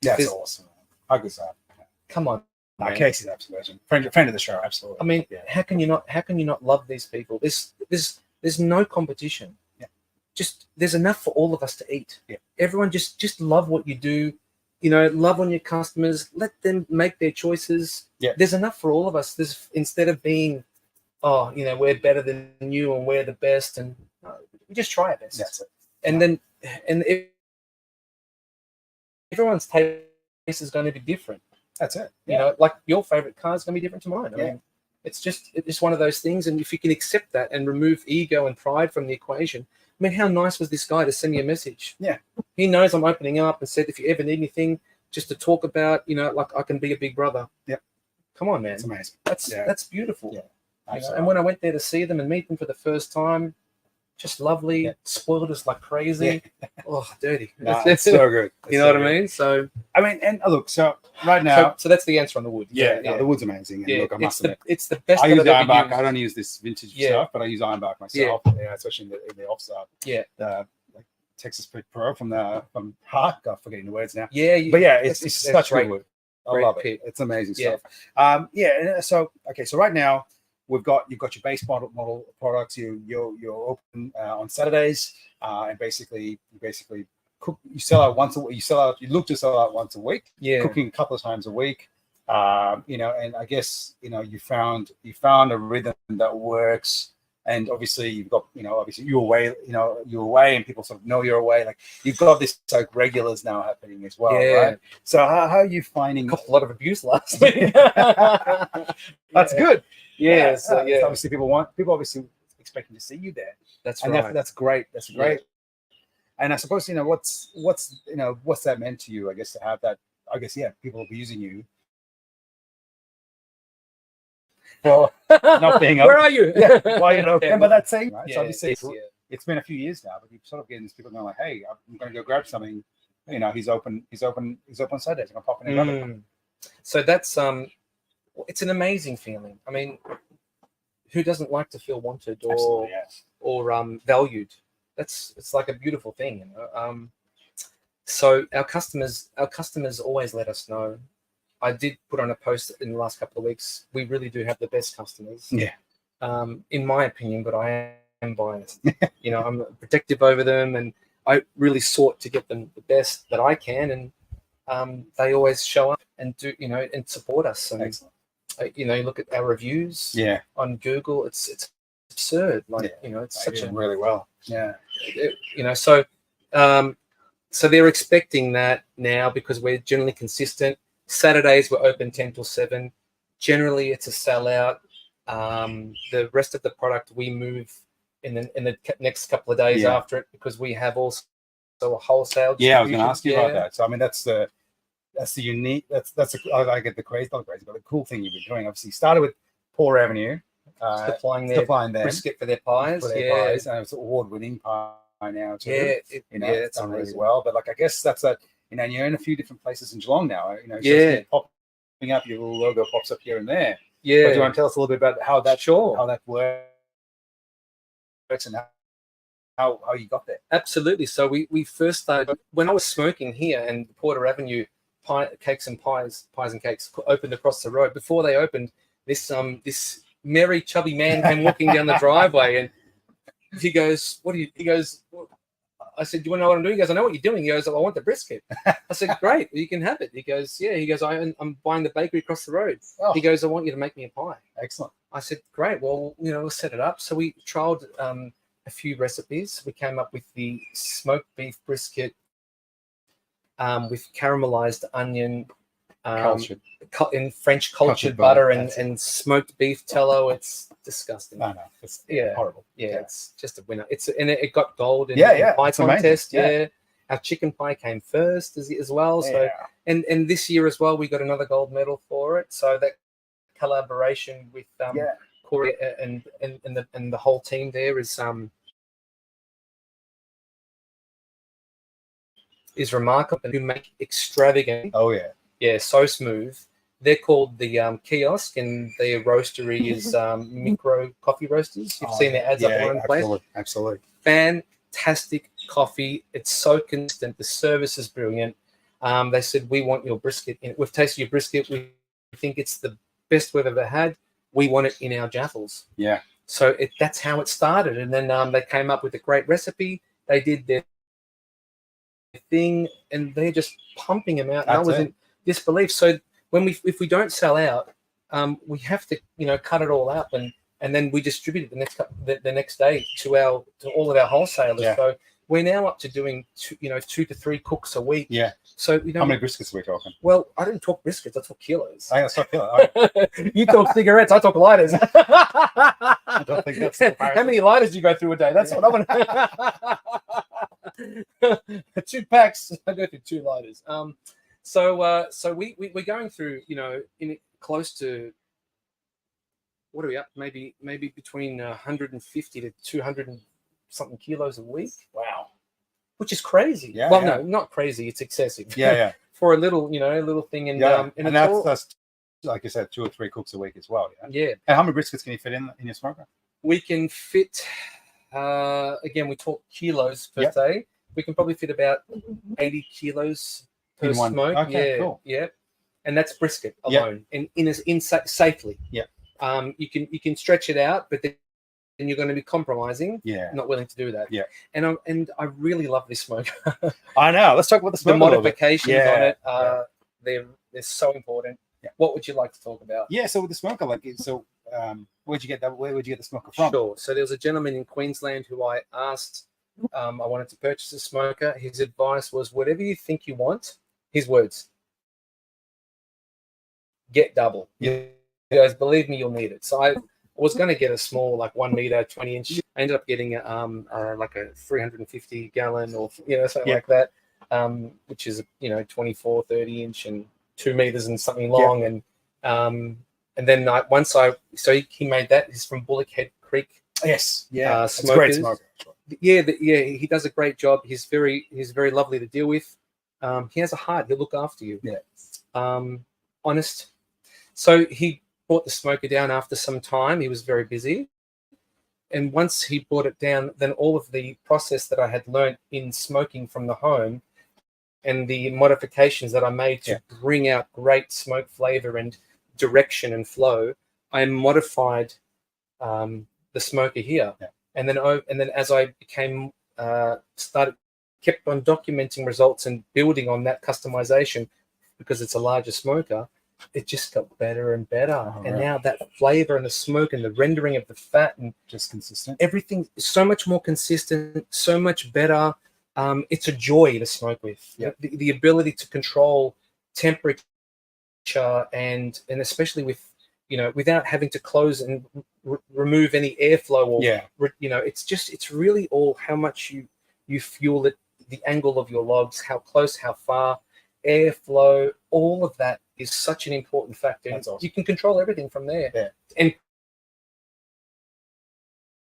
S1: That's awesome. How good is that?
S2: Come on.
S1: No, Casey's absolutely friend of the show, absolutely.
S2: I mean, how can you not love these people? There's no competition.
S1: Yeah.
S2: Just there's enough for all of us to eat.
S1: Yeah.
S2: Everyone just love what you do. You know, love on your customers. Let them make their choices.
S1: Yeah.
S2: There's enough for all of us. There's instead of being, we're better than you and we're the best, and we just try our best.
S1: That's it.
S2: And everyone's taste is going to be different.
S1: That's it.
S2: You know, like your favorite car is going to be different to mine. I mean, it's just one of those things. And if you can accept that and remove ego and pride from the equation, I mean, how nice was this guy to send me a message?
S1: Yeah.
S2: He knows I'm opening up and said, if you ever need anything, just to talk about, like I can be a big brother.
S1: Yep.
S2: Come on, man.
S1: It's amazing.
S2: That's beautiful.
S1: Yeah.
S2: You know? And when I went there to see them and meet them for the first time, just lovely, spoiled us like crazy. Yeah. Oh, dirty.
S1: No, it's so good.
S2: You know what I mean? So,
S1: I mean, and look, so right now,
S2: so that's the answer on the wood.
S1: No, the wood's amazing. And look, I must admit,
S2: it's the best.
S1: I use Ironbark. I don't use this vintage stuff, but I use Ironbark myself.
S2: Yeah.
S1: Especially in the offside.
S2: Yeah.
S1: Like Texas Pro from Hart. I'm forgetting the words now.
S2: Yeah.
S1: But yeah, it's such good wood. I love
S2: it.
S1: It's amazing stuff. So right now you've got your base model products. You're open on Saturdays, and basically cook. You sell out once a week. You look to sell out once a week.
S2: Yeah,
S1: cooking a couple of times a week. And I guess you found a rhythm that works. And obviously you've got you're away, and people sort of know you're away. Like you've got this like regulars now happening as well, right? So how are you finding?
S2: A lot of abuse last week.
S1: That's good.
S2: Yeah.
S1: So obviously people obviously expecting to see you there.
S2: That's
S1: and
S2: right.
S1: That's great. That's great. And I suppose what's that meant to you? I guess to have that. I guess people will be using you. Well, not being open.
S2: Where are you?
S1: Why you know? Remember that saying, right?
S2: Yeah,
S1: so obviously it's been a few years now, but you've sort of getting these people going like, "Hey, I'm going to go grab something." He's open Saturdays. I'm popping in.
S2: So that's it's an amazing feeling. I mean, who doesn't like to feel wanted or valued? It's like a beautiful thing, So our customers always let us know. I did put on a post in the last couple of weeks. We really do have the best customers.
S1: Yeah.
S2: In my opinion, but I am biased. I'm protective over them, and I really sought to get them the best that I can, and they always show up and do, and support us. And
S1: excellent.
S2: You look at our reviews.
S1: Yeah.
S2: On Google, it's absurd. Like it's such a
S1: really well. Yeah.
S2: So they're expecting that now because we're generally consistent. Saturdays we're open 10 till 7. Generally, it's a sellout. The rest of the product we move in the next couple of days after it because we have also a wholesale.
S1: Yeah, I was going to ask you about that. So I mean, that's the unique. I get the crazy, not crazy, but the cool thing you've been doing. Obviously, you started with Poor Avenue,
S2: supplying their brisket for their pies.
S1: Pies, and it's an award-winning pie now too.
S2: It's
S1: done really well. But like, I guess that's a. You're in a few different places in Geelong now. Popping up, your little logo pops up here and there.
S2: Yeah.
S1: But do you want to tell us a little bit about how that works and how you got there?
S2: Absolutely. So we first started when I was smoking here, and Porter Avenue Pies and Cakes opened across the road. Before they opened, this merry chubby man came walking down the driveway, and he goes, "What do you?" He goes. I said, "Do you want to know what I'm doing?" He goes, "I know what you're doing." He goes, "I want the brisket." I said, "Great, you can have it." He goes, "Yeah." He goes, "I'm buying the bakery across the road."
S1: Oh.
S2: He goes, "I want you to make me a pie."
S1: Excellent.
S2: I said, "Great. Well, we'll set it up." So we trialed a few recipes. We came up with the smoked beef brisket with caramelized onion, in French cultured butter and smoked beef tallow. It's disgusting.
S1: No, it's horrible.
S2: Yeah, it's just a winner. It got gold in
S1: the
S2: pie contest.
S1: Yeah.
S2: Our chicken pie came first as well. So and this year as well, we got another gold medal for it. So that collaboration with Corey and the whole team there is is remarkable, and who make extravagant.
S1: Oh yeah.
S2: Yeah, so smooth. They're called the Kiosk, and their roastery is Micro Coffee Roasters. You've seen their ads up all over the place.
S1: Absolutely.
S2: Fantastic coffee. It's so consistent. The service is brilliant. They said, we want your brisket. We've tasted your brisket. We think it's the best we've ever had. We want it in our jaffles.
S1: Yeah.
S2: So that's how it started. And then they came up with a great recipe. They did their thing, and they're just pumping them out. And I was in disbelief. So if we don't sell out, we have to cut it all up, and then we distribute it the next day to all of our wholesalers.
S1: Yeah.
S2: So we're now up to doing 2 to 3 cooks a week.
S1: Yeah.
S2: So
S1: how many briskets are we talking?
S2: Well, I didn't talk briskets. I talk kilos.
S1: I talk kilos.
S2: You talk cigarettes. I talk lighters.
S1: I don't think that's the
S2: How many lighters do you go through a day? That's what I want. 2 packs. I go through 2 lighters. So we're going through, in close to, what are we up? Maybe between 150 to 200 and something kilos a week.
S1: Wow.
S2: Which is crazy.
S1: Yeah.
S2: Well, no, not crazy. It's excessive.
S1: Yeah.
S2: For a little, little thing. And
S1: that's like you said, 2 or 3 cooks a week as well.
S2: Yeah.
S1: And how many briskets can you fit in your smoker?
S2: We can fit, again, we talk kilos per day. We can probably fit about 80 kilos per smoke.
S1: Okay, cool.
S2: Yeah. And that's brisket alone, and in safely.
S1: Yeah.
S2: You can stretch it out, but then you're going to be compromising.
S1: Yeah.
S2: Not willing to do that.
S1: Yeah.
S2: And I really love this smoke.
S1: I know. Let's talk about the smoke.
S2: The modifications on it. They're so important.
S1: Yeah.
S2: What would you like to talk about?
S1: Yeah. So with the smoker, where'd you get that? Where would you get the smoker from?
S2: Sure. So there was a gentleman in Queensland who I asked. I wanted to purchase a smoker. His advice was, whatever you think you want. His words. Get double.
S1: Yeah.
S2: He goes, believe me, you'll need it. So I was going to get a small, 1 meter, 20 inch. I ended up getting a 350 gallon or something like that, which is 24, 30 inch and 2 meters and something long. And then he made that. He's from Bullockhead Creek.
S1: Yes. Yeah.
S2: Smokers.
S1: It's a great smoker.
S2: Yeah. He does a great job. He's very lovely to deal with. He has a heart. He'll look after you.
S1: Yeah.
S2: Honest. So he brought the smoker down after some time. He was very busy. And once he brought it down, then all of the process that I had learned in smoking from the home and the modifications that I made to bring out great smoke flavor and direction and flow, I modified the smoker here. Yeah. And then as I became kept on documenting results and building on that customization, because it's a larger smoker, it just got better and better. Now that flavor and the smoke and the rendering of the fat and
S1: just consistent,
S2: everything is so much more consistent, so much better. It's a joy to smoke with.
S1: Yep.
S2: The ability to control temperature and especially with without having to close and remove any airflow or it's really all how much you fuel it, the angle of your logs, how close, how far, airflow, all of that is such an important factor.
S1: That's awesome.
S2: You can control everything from there.
S1: Yeah.
S2: And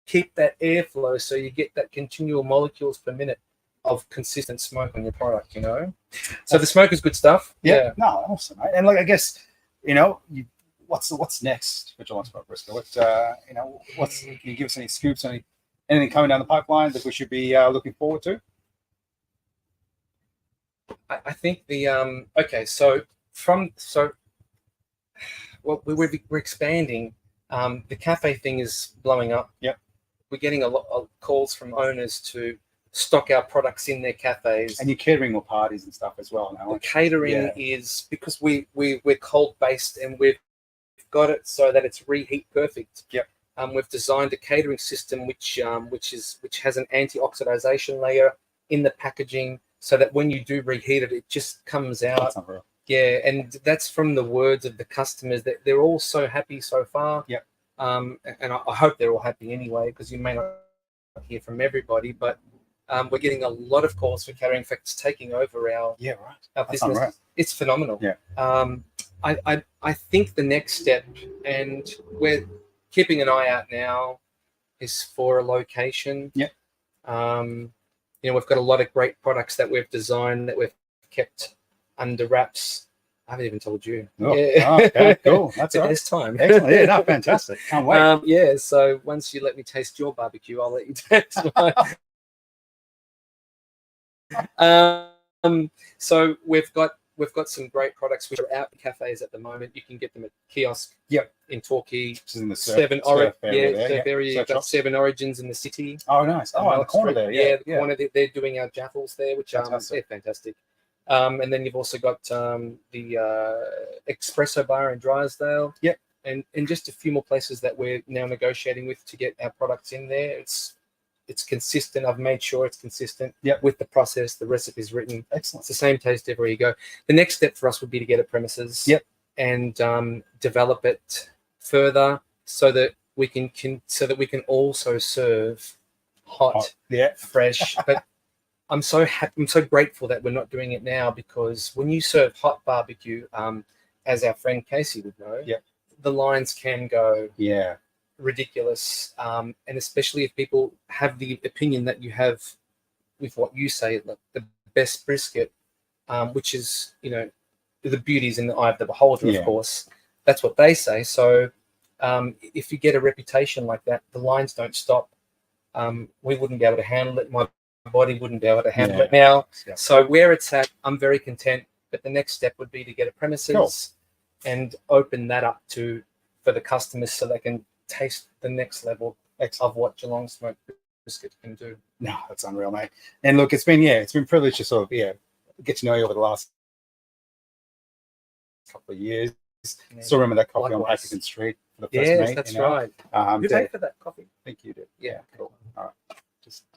S2: keep that airflow so you get that continual molecules per minute of consistent smoke on your product, So the smoke is good stuff.
S1: Yeah. No, awesome. Right? And I guess, what's next for Geelong Smoked Brisket? Can you give us any scoops, anything coming down the pipeline that we should be looking forward to?
S2: I think we're expanding. The cafe thing is blowing up.
S1: Yep.
S2: We're getting a lot of calls from owners to stock our products in their cafes.
S1: And you're catering more parties and stuff as well now.
S2: The catering is because we're cold based and we've got it so that it's reheat perfect.
S1: Yep.
S2: We've designed a catering system which has an anti-oxidization layer in the packaging, so that when you do reheat it, it just comes out.
S1: That's not real.
S2: Yeah, and that's from the words of the customers that they're all so happy so far.
S1: Yep.
S2: And I hope they're all happy anyway, because you may not hear from everybody, but we're getting a lot of calls for catering. In fact, it's taking over our business. Right. It's phenomenal.
S1: Yeah.
S2: I think the next step, and we're keeping an eye out now, is for a location.
S1: Yeah.
S2: we've got a lot of great products that we've designed that we've kept under wraps. I haven't even told you.
S1: Oh,
S2: Yeah.
S1: okay, cool. That's all right.
S2: There's time.
S1: Excellent. Yeah, no, fantastic. Can't wait.
S2: Yeah, so once you let me taste your barbecue, I'll let you taste mine. So we've got some great products which are out in cafes at the moment. You can get them at Kiosk.
S1: Yep.
S2: In Torquay.
S1: Which is in the
S2: surf
S1: area
S2: area.
S1: there.
S2: You've got
S1: shops.
S2: 7 Origins in the city.
S1: Oh, nice. Oh, on the corner there.
S2: Yeah,
S1: Yeah,
S2: corner. They're doing our jaffles there, which they're fantastic. And then you've also got the Espresso Bar in Drysdale.
S1: Yep.
S2: And just a few more places that we're now negotiating with to get our products in there. It's consistent. I've made sure it's consistent with the process. The recipe's written.
S1: Excellent.
S2: It's the same taste everywhere you go. The next step for us would be to get a premises.
S1: Yep.
S2: And develop it further so that we can also serve hot. Fresh. But I'm so happy. I'm so grateful that we're not doing it now, because when you serve hot barbecue, as our friend Casey would know, the lines can go ridiculous, and especially if people have the opinion that you have with what you say, like the best brisket, which is, the beauty's in the eye of the beholder, of course. That's what they say. So if you get a reputation like that, the lines don't stop. We wouldn't be able to handle it. My body wouldn't be able to handle it now. So where it's at, I'm very content. But the next step would be to get a premises and open that up for the customers, so they can taste the next level of what Geelong Smoked Brisket can do.
S1: No, that's unreal, mate. And look, it's been a privilege to sort of get to know you over the last couple of years. Still remember that coffee on Packington Street for the first mate.
S2: That's right. Who paid for that coffee?
S1: I think you did.
S2: Yeah, cool.
S1: All right.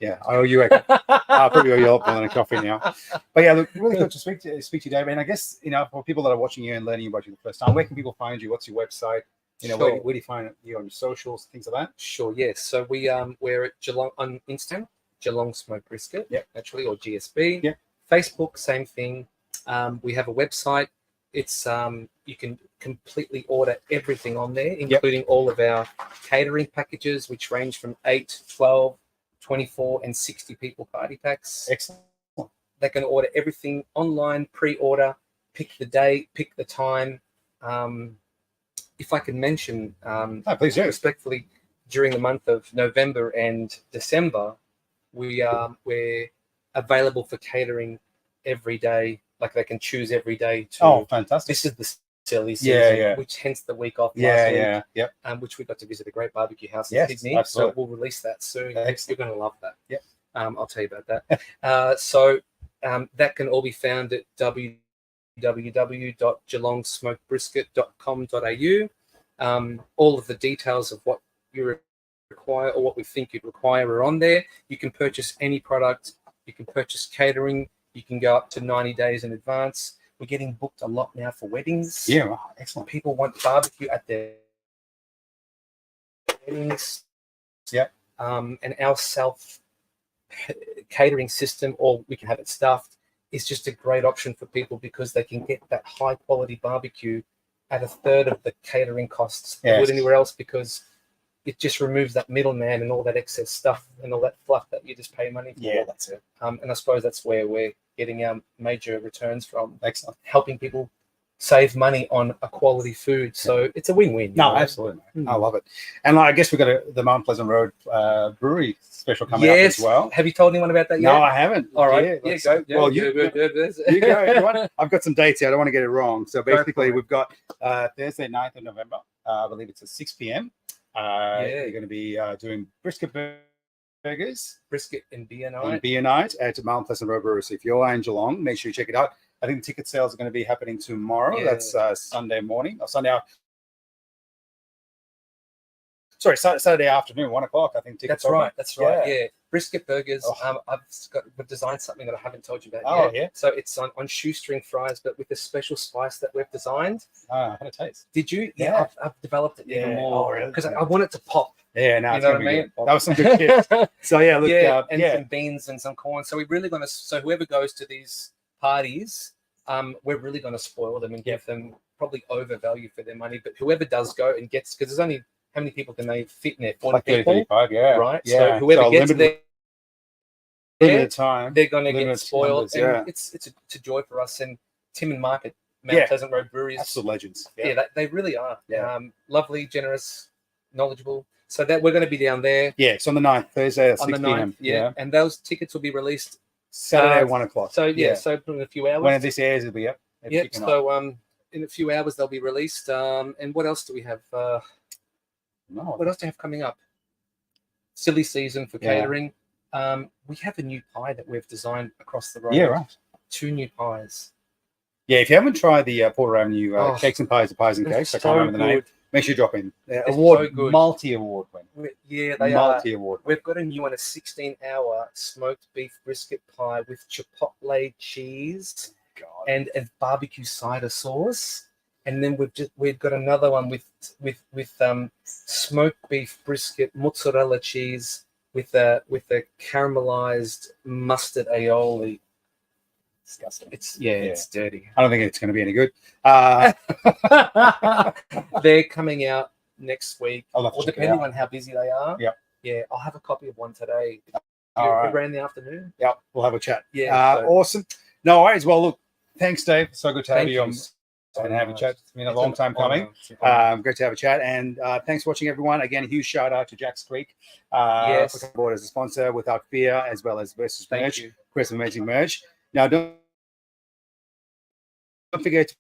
S1: I owe you I'll probably owe you a lot more than a coffee now. But yeah, look, really good to speak to you, Dave. And I guess, for people that are watching you and learning about you the first time, where can people find you? What's your website? Where do you find you on your socials, things like that?
S2: Sure, yes. So we're at Geelong on Instagram, Geelong Smoked Brisket, actually, or GSB.
S1: Yeah.
S2: Facebook, same thing. We have a website. It's you can completely order everything on there, including all of our catering packages, which range from 8, 12, 24, and 60 people party packs.
S1: Excellent.
S2: They can order everything online, pre-order, pick the day, pick the time. If I can mention,
S1: please do.
S2: Respectfully, during the month of November and December, we're available for catering every day. Like, they can choose every day to.
S1: Oh, fantastic!
S2: This is the silly season, which hence the week off last week. Which we got to visit a great barbecue house in Sydney.
S1: Absolutely.
S2: So we'll release that soon.
S1: Excellent.
S2: You're going to love that. I'll tell you about that. So that can all be found at www.geelongsmokedbrisket.com.au. All of the details of what you require or what we think you'd require are on there. You can purchase any product. You can purchase catering. You can go up to 90 days in advance. We're getting booked a lot now for weddings.
S1: Yeah, excellent.
S2: People want barbecue at their weddings. And our self-catering system, or we can have it stuffed, is just a great option for people, because they can get that high-quality barbecue at a third of the catering costs they would anywhere else, because it just removes that middleman and all that excess stuff and all that fluff that you just pay money for.
S1: Yeah, that's it.
S2: And I suppose that's where we're getting our major returns from.
S1: Excellent.
S2: Helping people save money on a quality food. So it's a win-win.
S1: No, absolutely. I love it. And I guess we've got the Mount Pleasant Road brewery special coming up as well.
S2: Have you told anyone about that yet?
S1: No, I haven't.
S2: All right.
S1: Go.
S2: Well,
S1: you go. I've got some dates here. I don't want to get it wrong. So basically, we've got Thursday, 9th of November. I believe it's at 6 p.m. You're going to be doing brisket burgers.
S2: Brisket and beer night.
S1: And beer night at Mount Pleasant Road Brewery. So if you're in Geelong, make sure you check it out. I think the ticket sales are going to be happening tomorrow. Yeah. That's Sunday morning or Saturday afternoon, 1 o'clock. I think tickets.
S2: That's right. Yeah. Brisket burgers. We've designed something that I haven't told you about yet. So it's on shoestring fries, but with a special spice that we've designed.
S1: I had a taste.
S2: Did you? Yeah. I've developed it even more because I want it to pop.
S1: Yeah, no,
S2: you know what I mean?
S1: That was some good tips. So
S2: some beans and some corn. So we're really going to. So whoever goes to these parties, we're really going to spoil them and give them probably overvalue for their money. But whoever does go and gets, because there's only how many people can they fit in there? 40 people,
S1: 35, yeah,
S2: right.
S1: Yeah.
S2: So whoever gets there
S1: limited time.
S2: they're going to
S1: limited
S2: get spoiled.
S1: numbers,
S2: And
S1: yeah.
S2: it's a joy for us. And Tim and Mark at Mount Pleasant Road Breweries,
S1: Absolute legends.
S2: yeah, they really are.
S1: Yeah.
S2: Lovely, generous, knowledgeable. So that we're going to be down there
S1: Yeah, it's on the 9th, Thursday at
S2: on
S1: 6
S2: the 9th.
S1: p.m.
S2: Yeah. And those tickets will be released
S1: Saturday at 1 o'clock.
S2: So so in a few hours.
S1: When this airs, it'll be up.
S2: Yep. So in a few hours they'll be released. And what else do we have? What else do we have coming up? Silly season for catering. We have a new pie that we've designed across the road.
S1: Yeah, right.
S2: 2 new pies.
S1: Yeah, if you haven't tried the Porter Avenue Cakes and Pies and Cakes, I can't remember the name. Make sure you drop in. Multi-award win.
S2: Yeah, they
S1: multi-award.
S2: We've got a new one, a 16-hour smoked beef brisket pie with chipotle cheese and barbecue cider sauce. And then we've got another one with smoked beef brisket mozzarella cheese with a caramelized mustard aioli. Disgusting. It's dirty.
S1: I don't think it's going to be any good.
S2: They're coming out next week,
S1: or
S2: depending on how busy they are.
S1: Yep.
S2: Yeah, I'll have a copy of one today.
S1: Right.
S2: Around the afternoon.
S1: Yep, we'll have a chat.
S2: Yeah.
S1: Awesome. No worries. Well, look, thanks, Dave. So good to have you on and have a chat. It's been a long time coming. Great to have a chat. And thanks for watching, everyone. Again, a huge shout out to Jack's Creek for coming on board as a sponsor Without Fear, as well as Versus Merch. Chris, amazing merch. Now, don't forget to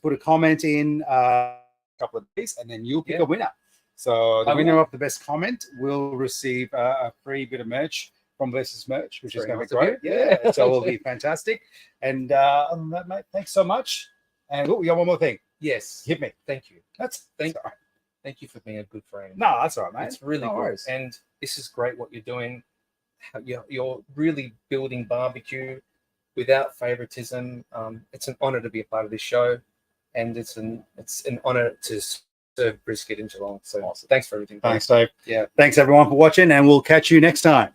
S1: put a comment in a couple of days, and then you'll pick a winner. So the winner of the best comment will receive a free bit of merch from Versus Merch, which is going to be great. Yeah, so it'll be fantastic. And other than that, mate, thanks so much. And look, we got one more thing.
S2: Yes.
S1: Hit me.
S2: Thank you. Thank you for being a good friend.
S1: No, that's all right, mate.
S2: It's really good. And this is great what you're doing. You're really building barbecue without favoritism. It's an honor to be a part of this show, and it's an honor to serve brisket in Geelong. So awesome. Thanks for everything.
S1: Thanks, Dave.
S2: Yeah.
S1: Thanks, everyone, for watching, and we'll catch you next time.